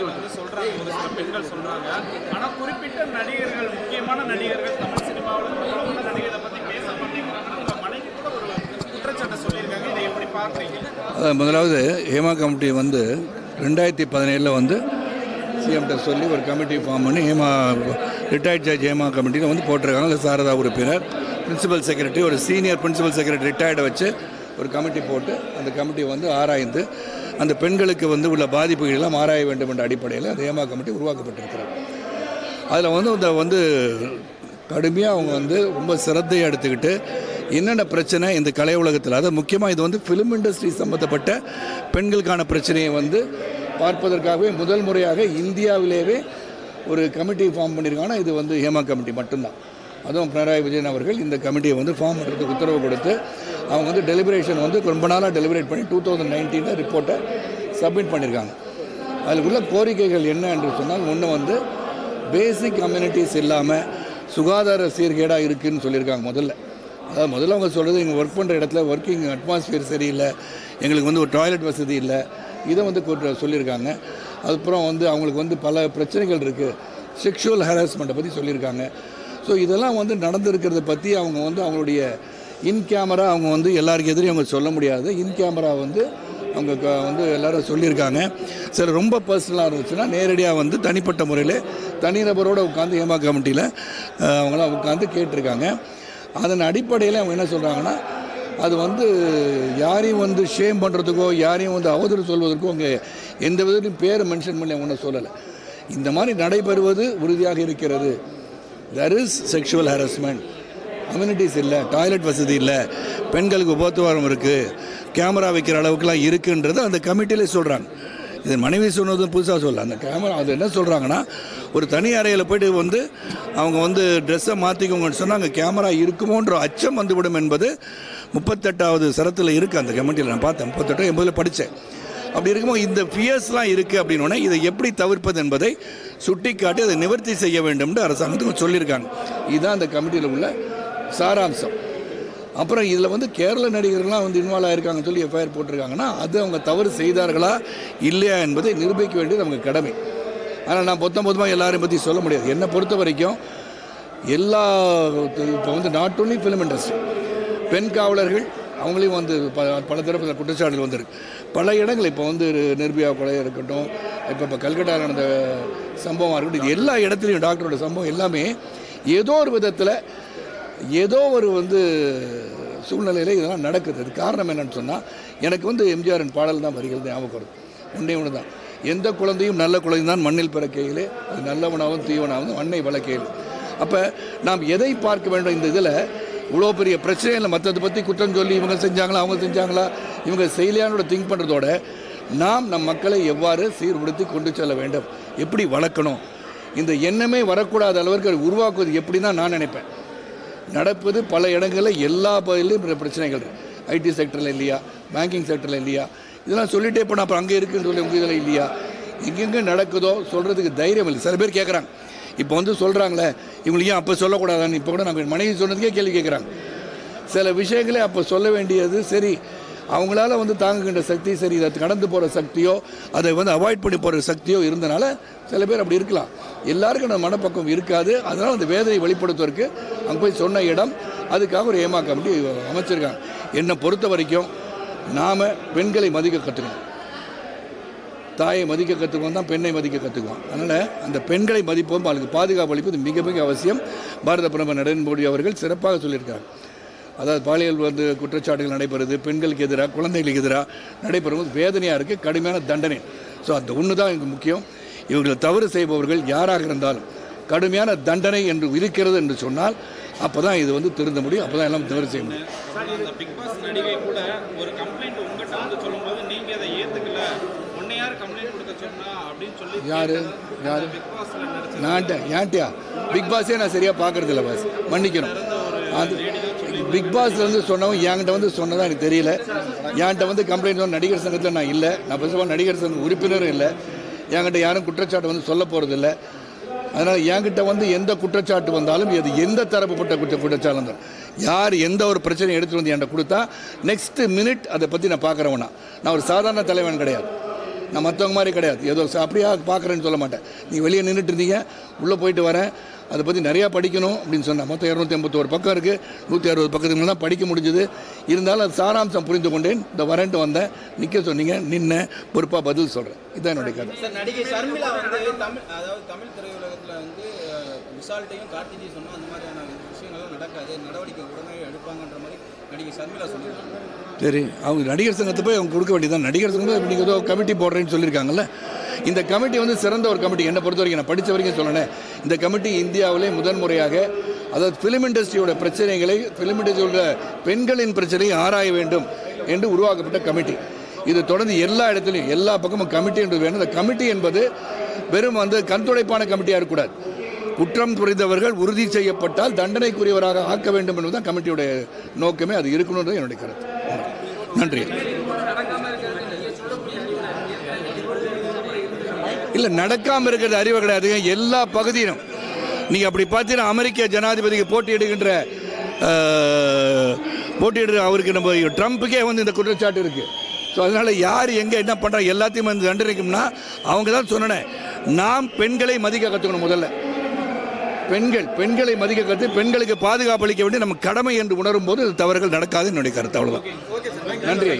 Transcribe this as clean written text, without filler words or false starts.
வந்து சொல்றாங்க, ஒரு சில பெண்கள் சொல்றாங்க. ஆனா குறிப்பிட்ட நடிகர்கள், முக்கியமான நடிகர்கள், தமிழ் சினிமாவில் பிரபலமான நடிகரை பத்தி பேச மாட்டேங்கிறாங்கன்னு உங்க மனைவி கூட ஒரு குற்றச்சாட்டை சொல்லியிருக்காங்க. இதை எப்படி பார்க்குறீங்க? முதலாவது ஹேமா கமிட்டி வந்து 2017 வந்து சிஎம்கிட்ட சொல்லி ஒரு கமிட்டி ஃபார்ம் பண்ணி ரிட்டையர்ட் ஜட்ஜ் ஹேமா கமிட்டியில் வந்து போட்டிருக்காங்க. இல்லை சாரதா உறுப்பினர், பிரின்சிபல் செக்ரட்டரி, ஒரு சீனியர் பிரின்சிபல் செக்ரட்டரி ரிட்டையர்டை வச்சு ஒரு கமிட்டி போட்டு அந்த கமிட்டி வந்து ஆராய்ந்து அந்த பெண்களுக்கு வந்து உள்ள பாதிப்புகளெல்லாம் ஆராய வேண்டும் என்ற அடிப்படையில் அந்த ஹேமா கமிட்டி உருவாக்கப்பட்டிருக்கிறார். அதில் வந்து கடுமையாக அவங்க வந்து ரொம்ப சிரத்தையை எடுத்துக்கிட்டு என்னென்ன பிரச்சனை இந்த கலை உலகத்தில், அதாவது முக்கியமாக இது வந்து ஃபிலிம் இண்டஸ்ட்ரி சம்மந்தப்பட்ட பெண்களுக்கான பிரச்சனையை வந்து பார்ப்பதற்காகவே முதல் முறையாக இந்தியாவிலேயே ஒரு கமிட்டி ஃபார்ம் பண்ணியிருக்காங்கன்னா இது வந்து ஹேமா கமிட்டி மட்டும்தான். அதுவும் பினராயி விஜயன் அவர்கள் இந்த கமிட்டியை வந்து ஃபார்ம் பண்ணுறதுக்கு உத்தரவு கொடுத்து அவங்க வந்து டெலிபரேஷன் வந்து ரொம்ப நாளாக டெலிபரேட் பண்ணி 2019 ரிப்போர்ட்டை சப்மிட் பண்ணியிருக்காங்க. அதில் உள்ள கோரிக்கைகள் என்ன என்று சொன்னால், ஒன்று வந்து பேசிக் கம்யூனிட்டிஸ் இல்லாமல் சுகாதார சீர்கேடாக இருக்குதுன்னு சொல்லியிருக்காங்க. முதல்ல அவங்க சொல்கிறது, எங்கள் ஒர்க் பண்ணுற இடத்துல ஒர்க்கிங் அட்மாஸ்பியர் சரியில்லை, எங்களுக்கு வந்து ஒரு டாய்லெட் வசதி இல்லை, இதை வந்து சொல்லியிருக்காங்க. அதுக்கப்புறம் வந்து அவங்களுக்கு வந்து பல பிரச்சனைகள் இருக்குது, செக்ஷுவல் ஹராஸ்மெண்ட்டை பற்றி சொல்லியிருக்காங்க. ஸோ இதெல்லாம் வந்து நடந்திருக்கிறத பற்றி அவங்க வந்து அவங்களுடைய இன் கேமரா அவங்க வந்து எல்லாருக்கும் எதிரையும் அவங்க சொல்ல முடியாது. இன் கேமரா வந்து அவங்க வந்து எல்லோரும் சொல்லியிருக்காங்க. சில ரொம்ப பர்சனலாக இருந்துச்சுன்னா நேரடியாக வந்து தனிப்பட்ட முறையில் தனிநபரோடு உட்காந்து ஹேமா கமிட்டியில் அவங்களாம் உட்காந்து கேட்டிருக்காங்க. அதன் அடிப்படையில் அவங்க என்ன சொல்கிறாங்கன்னா, அது வந்து யாரையும் வந்து ஷேம் பண்ணுறதுக்கோ யாரையும் வந்து அவதூறு சொல்வதற்கோ அவங்க எந்த விதத்தையும் பேரை மென்ஷன் பண்ணி அவங்க ஒன்றும் சொல்லலை. இந்த மாதிரி நடைபெறுவது உறுதியாக இருக்கிறது. there is sexual harassment, amenities இல்லை, டாய்லெட் வசதி இல்லை, பெண்களுக்கு உபத்துவாரம் இருக்குது, கேமரா வைக்கிற அளவுக்குலாம் இருக்குன்றது அந்த கமிட்டியிலே சொல்கிறாங்க. இது மனைவி சொன்னதும் புதுசாக சொல்ல, அந்த கேமரா அது என்ன சொல்கிறாங்கன்னா, ஒரு தனி அறையில் போய்ட்டு வந்து அவங்க வந்து ட்ரெஸ்ஸை மாற்றிக்கோங்கன்னு சொன்னால் அங்கே கேமரா இருக்குமோன்ற அச்சம் வந்துவிடும் என்பது 38வது சரத்தில் இருக்குது அந்த கமிட்டியில். நான் பார்த்தேன், 38 80 படித்தேன். அப்படி இருக்கும்போது இந்த ஃபியர்ஸ்லாம் இருக்குது அப்படின்னோடனே இதை எப்படி தவிர்ப்பது என்பதை சுட்டிக்காட்டி அதை நிவர்த்தி செய்ய வேண்டும் என்று அரசாங்கத்துக்கு சொல்லியிருக்காங்க. இதுதான் அந்த கமிட்டியில் உள்ள சாராம்சம். அப்புறம் இதில் வந்து கேரள நடிகர்கள்லாம் வந்து இன்வால்வ் ஆகிருக்காங்கன்னு சொல்லி எஃப்ஐஆர் போட்டிருக்காங்கன்னா அது அவங்க தவறு செய்தார்களா இல்லையா என்பதை நிரூபிக்க வேண்டியது நமக்கு கடமை. ஆனால் நான் பொதுவாக எல்லாரையும் பற்றி சொல்ல முடியாது. என்னை பொறுத்த வரைக்கும் இப்போ வந்து நாட் ஒன்லி ஃபிலிம் இண்டஸ்ட்ரி, பெண் காவலர்கள் அவங்களையும் வந்து பல தரப்பு குற்றச்சாட்டுகள் வந்திருக்கு. பல இடங்கள் இப்போ வந்து நிர்பயா கொலை இருக்கட்டும், இப்போ கல்கட்டாவில் நடந்த சம்பவமாக இருக்கட்டும், இது எல்லா இடத்துலையும் டாக்டரோட சம்பவம் எல்லாமே ஏதோ ஒரு விதத்தில் ஏதோ ஒரு வந்து சூழ்நிலையில் இதெல்லாம் நடக்குது. அது காரணம் என்னன்னு சொன்னால், எனக்கு வந்து எம்ஜிஆரின் பாடல் தான் வரிகள் ஞாபகம் வருது. ஒன்று தான், எந்த குழந்தையும் நல்ல குழந்தை தான் மண்ணில் பிறக்கையிலே, அது நல்லவனாகவும் தீவனாகவும் அன்னை வளர்க்கையில். அப்போ நாம் எதை பார்க்க வேண்டும்? இந்த இதில் இவ்வளோ பெரிய பிரச்சனை இல்லை, மற்றதை பற்றி குற்றம் சொல்லி இவங்க செஞ்சாங்களா அவங்க செஞ்சாங்களா இவங்க செய்யலையானோட திங்க் பண்ணுறதோட நாம் நம் மக்களை எவ்வாறு சீர்படுத்தி கொண்டு செல்ல வேண்டும், எப்படி வளர்க்கணும், இந்த எண்ணமே வரக்கூடாத அளவிற்கு உருவாக்குவது எப்படி தான் நான் நினைப்பேன். நடப்பது பல இடங்களில் எல்லா பகுதியிலும் பிரச்சனைகள் ஐடி செக்டரில் இல்லையா, பேங்கிங் செக்டரில் இல்லையா, இதெல்லாம் சொல்லிகிட்டே போனால் அப்புறம் அங்கே இருக்குன்னு சொல்லி உங்கள் இதில் இல்லையா, எங்கெங்கே நடக்குதோ சொல்கிறதுக்கு தைரியம் இல்லை. சில பேர் கேட்குறாங்க, இப்போ வந்து சொல்கிறாங்களே இவங்களுக்கு ஏன் அப்போ சொல்லக்கூடாதான்னு. இப்போ கூட நாங்கள் மனைவி சொன்னதுக்கே கேள்வி கேட்குறாங்க. சில விஷயங்களே அப்போ சொல்ல வேண்டியது சரி, அவங்களால வந்து தாங்குகின்ற சக்தி சரி, இதை கடந்து போகிற சக்தியோ அதை வந்து அவாய்ட் பண்ணி போகிற சக்தியோ இருந்தனால சில பேர் அப்படி இருக்கலாம். எல்லாருக்கும் அந்த மனப்பக்கம் இருக்காது. அதனால் அந்த வேதனை வெளிப்படுத்துவதற்கு அங்கே போய் சொன்ன இடம், அதுக்காக ஒரு ஹேமா கமிட்டி அமைச்சிருக்காங்க. என்னை பொறுத்த வரைக்கும் நாம் பெண்களை மதிக்க கற்றுக்கணும், தாயை மதிக்க கற்றுக்குவோம் தான் பெண்ணை மதிக்க கற்றுக்குவோம். அதனால் அந்த பெண்களை மதிப்போம், அதுக்கு பாதுகாப்பு அளிப்பது மிக மிக அவசியம். பாரத பிரதமர் நரேந்திர மோடி அவர்கள் சிறப்பாக சொல்லியிருக்காங்க. அதாவது பாலியல் வந்து குற்றச்சாட்டுகள் நடைபெறுது, பெண்களுக்கு எதிராக குழந்தைகளுக்கு எதிராக நடைபெறுவது வேதனையாக இருக்குது, கடுமையான தண்டனை. ஸோ அந்த ஒன்று தான் எனக்கு முக்கியம். இவர்கள் தவறு செய்பவர்கள் யாராக இருந்தாலும் கடுமையான தண்டனை என்று இருக்கிறது என்று சொன்னால் அப்போ தான் இது வந்து திருந்த முடியும், அப்போ தான் எல்லாம் தவறு செய்ய முடியும். பிக் பாஸ் நடிகை கூட ஒரு கம்ப்ளைண்ட் உங்கள்கிட்ட வந்து சொல்லும்போது நீங்கள் அதை ஏற்றுக்கல, உன்னை யார் கம்ப்ளைண்ட் கொடுக்க சொன்னா அப்படின்னு சொல்லி யார் ஏன்ட்டியா பிக் பாஸே நான் சரியாக பார்க்குறதில்ல பாஸ், மன்னிக்கணும். அது பிக் பாஸில் வந்து சொன்னவங்க என்கிட்ட வந்து சொன்னதாக எனக்கு தெரியல. என்கிட்ட வந்து கம்ப்ளைண்ட் நடிகர் சங்கத்தில் நான் இல்லை, நான் ஃபர்ஸ்ட் நடிகர் சங்க உறுப்பினரும் இல்லை, என்கிட்ட யாரும் குற்றச்சாட்டு வந்து சொல்ல போகிறதில்ல. அதனால் என்கிட்ட வந்து எந்த குற்றச்சாட்டு வந்தாலும் அது எந்த தரப்புப்பட்ட குற்றச்சாட்டு வந்தாலும் யார் எந்த ஒரு பிரச்சனையை எடுத்துகிட்டு வந்து என்கிட்ட கொடுத்தா நெக்ஸ்ட்டு மினிட் அதை பற்றி நான் பார்க்குறவனா. நான் ஒரு சாதாரண தலைவன் கிடையாது. நான் மற்றவங்க மாதிரி கிடையாது, ஏதோ அப்படியா பார்க்குறேன்னு சொல்ல மாட்டேன். நீ வெளியே நின்றுட்டு இருந்தீங்க, உள்ளே போயிட்டு வரேன், அதை பற்றி நிறையா படிக்கணும் அப்படின்னு சொன்னேன். மொத்தம் 281 பக்கம் இருக்குது, 160 பக்கத்துக்கு மேலே தான் படிக்க முடிஞ்சுது. இருந்தாலும் அது சாராம்சம் புரிந்து கொண்டேன். இந்த வரேன்ட்டு வந்தேன், நிற்க சொன்னீங்க, நின்ன பொறுப்பாக பதில் சொல்கிறேன். இதுதான் என்னுடைய கதை. சார், நடிகை ஷர்மிளா வந்து தமிழ் திரையுலகத்தில் வந்து விஷால்ட்டையும் கார்த்திகையும் சொன்னால் அந்த மாதிரியான விஷயங்கள்லாம் நடக்காது, நடவடிக்கை உடனே எடுப்பாங்கன்ற மாதிரி நடிகை ஷர்மிளா சொல்லியிருக்காங்க. சரி, அவங்க நடிகர் சங்கத்தை போய் அவங்க கொடுக்க வேண்டியதான். நடிகர் சங்கம் நீங்கள் ஏதோ கமிட்டி போடுறேன்னு சொல்லியிருக்காங்கல்ல. இந்த கமிட்டி வந்து சிறந்த ஒரு கமிட்டி. என்னை பொறுத்த வரைக்கும், நான் படித்த வரைக்கும் சொல்லணேன், இந்த கமிட்டி இந்தியாவிலே முதன்முறையாக, அதாவது ஃபிலிம் இண்டஸ்ட்ரியோட பிரச்சனைகளை, ஃபிலிம் இண்டஸ்ட்ரியோட பெண்களின் பிரச்சனையை ஆராய வேண்டும் என்று உருவாக்கப்பட்ட கமிட்டி. இது தொடர்ந்து எல்லா இடத்துலையும் எல்லா பக்கமும் கமிட்டி என்று வேணும். இந்த கமிட்டி என்பது வெறும் வந்து கண்துடைப்பான கமிட்டியாக இருக்கக்கூடாது. குற்றம் புரிந்தவர்கள் உறுதி செய்யப்பட்டால் தண்டனைக்குரியவராக ஆக்க வேண்டும் என்பதுதான் கமிட்டியுடைய நோக்கமே. அது இருக்கணுன்றது என்னுடைய கருத்து. நன்றி. இல்லை, நடக்காமல் இருக்கிறது அறிவு கிடையாது. எல்லா பகுதியிலும் நீங்கள் அப்படி பார்த்தீங்கன்னா, அமெரிக்க ஜனாதிபதிக்கு போட்டியிடுகின்ற அவருக்கு நம்ம ட்ரம்ப்புக்கே வந்து இந்த குற்றச்சாட்டு இருக்குது. ஸோ அதனால் யார் எங்கே என்ன பண்ணுறாங்க எல்லாத்தையும் வந்து தண்டனைக்கும்னா அவங்க தான் சொன்னேன். நாம் பெண்களை மதிக்க கற்றுக்கணும். முதல்ல பெண்களை மதிக்க கற்று பெண்களுக்கு பாதுகாப்பு அளிக்க வேண்டிய நம்ம கடமை என்று உணரும் போது தவறுகள் நடக்காது என்னுடைய கருத்து. அவ்வளோதான். நன்றி.